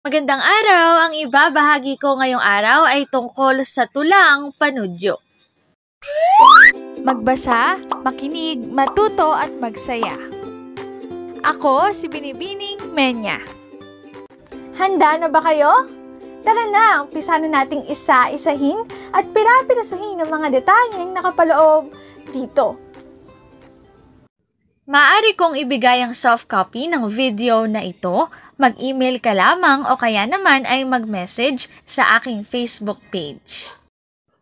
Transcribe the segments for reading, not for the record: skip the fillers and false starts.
Magandang araw! Ang ibabahagi ko ngayong araw ay tungkol sa tulang panudyo. Magbasa, makinig, matuto at magsaya. Ako si Binibining Menya. Handa na ba kayo? Tara na, umpisa na nating isa-isahin at pirapirasuhin ang mga detalyeng nakapaloob dito. Maaari kong ibigay ang soft copy ng video na ito, mag-email ka lamang o kaya naman ay mag-message sa aking Facebook page.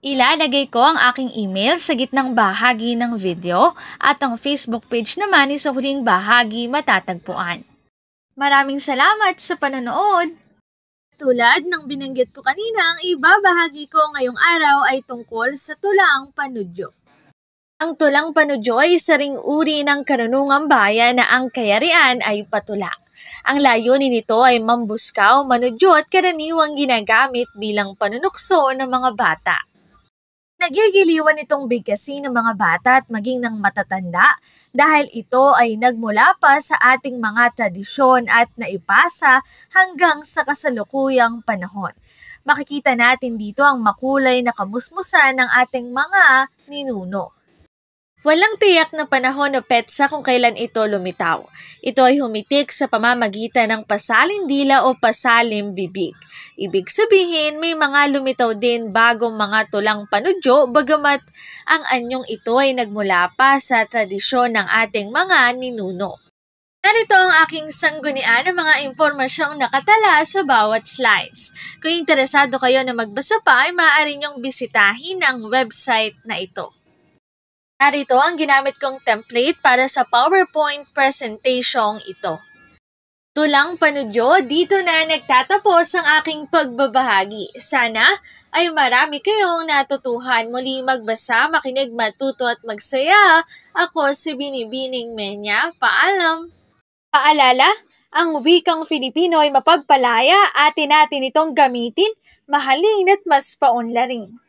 Ilalagay ko ang aking email sa gitnang bahagi ng video at ang Facebook page naman ay sa huling bahagi matatagpuan. Maraming salamat sa panonood! Tulad ng binanggit ko kanina, ang ibabahagi ko ngayong araw ay tungkol sa tulang panudyo. Ang tulang panudyo ay isa ring uri ng karunungang bayan na ang kayarian ay patula. Ang layunin nito ay mambuskaw, manudyo at karaniwang ginagamit bilang panunukso ng mga bata. Nagyagiliwan itong bigkasin ng mga bata at maging ng matatanda dahil ito ay nagmula pa sa ating mga tradisyon at naipasa hanggang sa kasalukuyang panahon. Makikita natin dito ang makulay na kamusmusan ng ating mga ninuno. Walang tiyak na panahon o petsa kung kailan ito lumitaw. Ito ay humitik sa pamamagitan ng pasaling dila o pasaling bibig. Ibig sabihin, may mga lumitaw din bagong mga tulang panudyo bagamat ang anyong ito ay nagmula pa sa tradisyon ng ating mga ninuno. Narito ang aking sanggunian ng mga impormasyong nakatala sa bawat slides. Kung interesado kayo na magbasa pa, ay maaari niyong bisitahin ang website na ito. Narito ang ginamit kong template para sa PowerPoint presentation ito. Tulang panudyo, dito na nagtatapos ang aking pagbabahagi. Sana ay marami kayong natutuhan. Muli magbasa, makinig, matuto at magsaya. Ako si Binibining Menya. Paalam! Paalala, ang wikang Filipino ay mapagpalaya. Atin natin itong gamitin, mahalin at mas paunlarin.